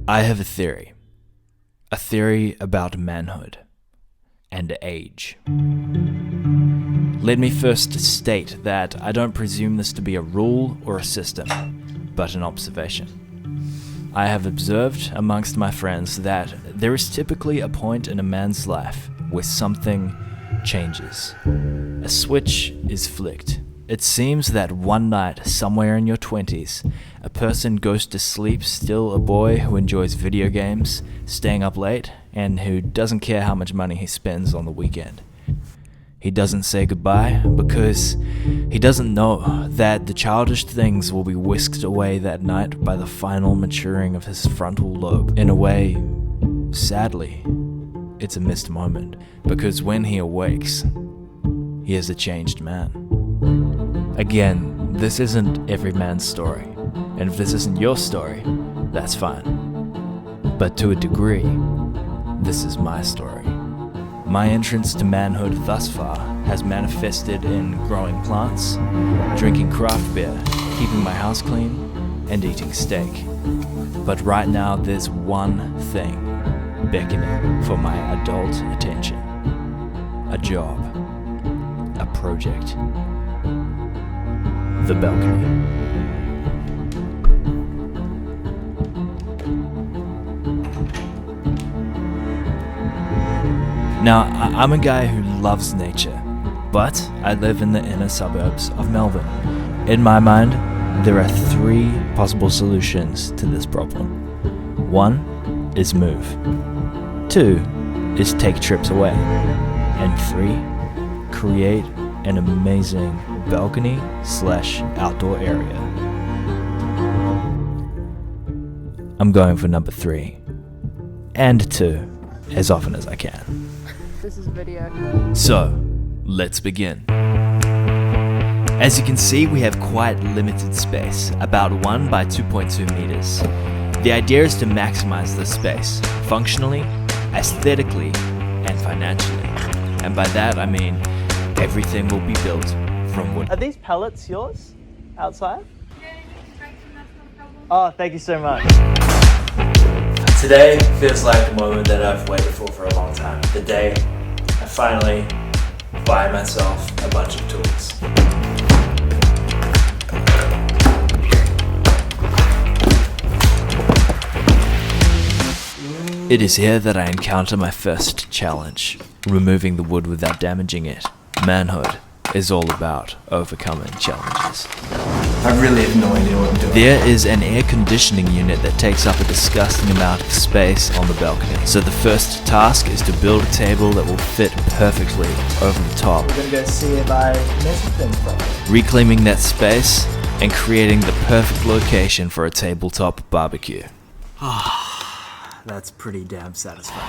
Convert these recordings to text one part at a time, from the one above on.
I have a theory about manhood and age. Let me first state that I don't presume this to be a rule or a system, but an observation. I have observed amongst my friends that there is typically a point in a man's life where something changes. A switch is flicked. It seems that one night, somewhere in your 20s, a person goes to sleep still a boy who enjoys video games, staying up late, and who doesn't care how much money he spends on the weekend. He doesn't say goodbye because he doesn't know that the childish things will be whisked away that night by the final maturing of his frontal lobe. In a way, sadly, it's a missed moment, because when he awakes, he is a changed man. Again, this isn't every man's story, and if this isn't your story, that's fine. But to a degree, this is my story. My entrance to manhood thus far has manifested in growing plants, drinking craft beer, keeping my house clean, and eating steak. But right now there's one thing beckoning for my adult attention. A job. A project. The balcony. Now, I'm a guy who loves nature, but I live in the inner suburbs of Melbourne. In my mind, there are three possible solutions to this problem. One is move. Two is take trips away. And three, create an amazing balcony/outdoor area. I'm going for number 3. And 2, as often as I can. This is video. So, let's begin. As you can see, we have quite limited space, about 1 by 2.2 meters. The idea is to maximize this space, functionally, aesthetically, and financially. And by that I mean, everything will be built from wood. Are these pallets yours, outside? Yeah, that's not a problem. Oh, thank you so much. Today feels like the moment that I've waited for a long time. The day I finally buy myself a bunch of tools. It is here that I encounter my first challenge, removing the wood without damaging it. Manhood is all about overcoming challenges. I really have no idea what I'm doing. There is an air conditioning unit that takes up a disgusting amount of space on the balcony. So the first task is to build a table that will fit perfectly over the top. We're gonna go see if I measure things properly. Reclaiming that space and creating the perfect location for a tabletop barbecue. That's pretty damn satisfying.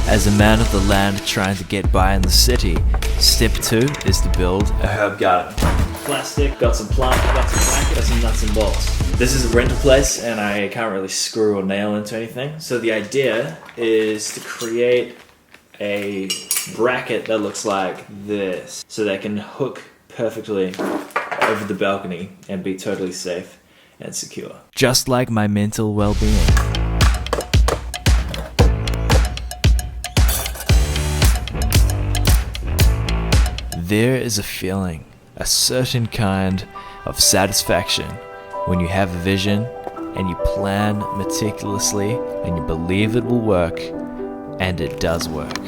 As a man of the land trying to get by in the city, step 2 is to build a herb garden. Plastic, got some plant, got some blanket, got some nuts and bolts. This is a rental place and I can't really screw or nail into anything. So the idea is to create a bracket that looks like this so that can hook perfectly over the balcony and be totally safe and secure. Just like my mental well-being. There is a feeling, a certain kind of satisfaction when you have a vision and you plan meticulously and you believe it will work, and it does work.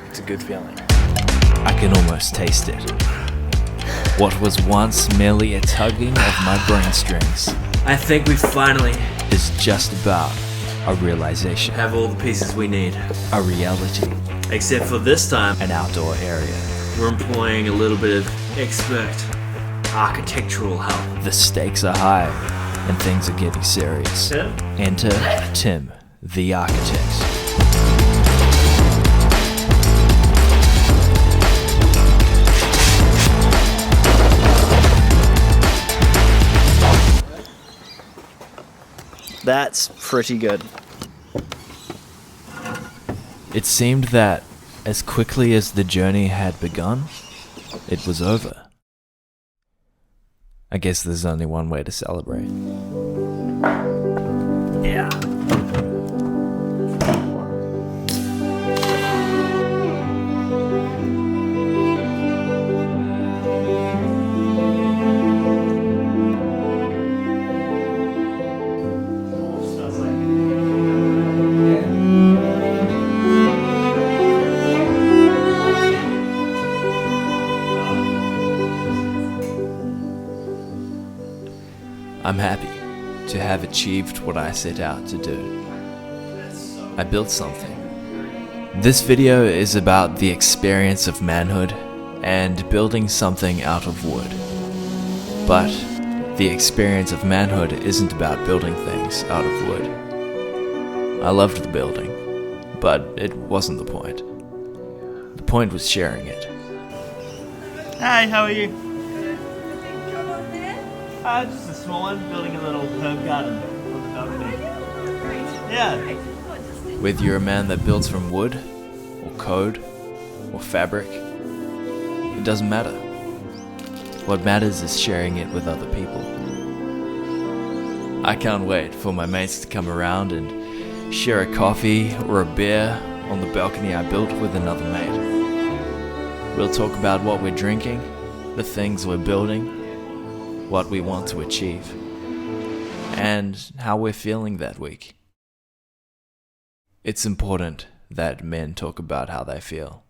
It's a good feeling. I can almost taste it. What was once merely a tugging of my brain strings, I think we finally is just about a realization. Have all the pieces we need. A reality. Except for this time, an outdoor area. We're employing a little bit of expert architectural help. The stakes are high, and things are getting serious. Tim? Enter Tim, the architect. That's pretty good. It seemed that, as quickly as the journey had begun, it was over. I guess there's only one way to celebrate. Yeah. I'm happy to have achieved what I set out to do. I built something. This video is about the experience of manhood and building something out of wood. But the experience of manhood isn't about building things out of wood. I loved the building, but it wasn't the point. The point was sharing it. Hi, how are you? Just a small one, building a little herb garden on the balcony. Yeah. Whether you're a man that builds from wood, or code, or fabric, it doesn't matter. What matters is sharing it with other people. I can't wait for my mates to come around and share a coffee or a beer on the balcony I built with another mate. We'll talk about what we're drinking, the things we're building, what we want to achieve, and how we're feeling that week. It's important that men talk about how they feel.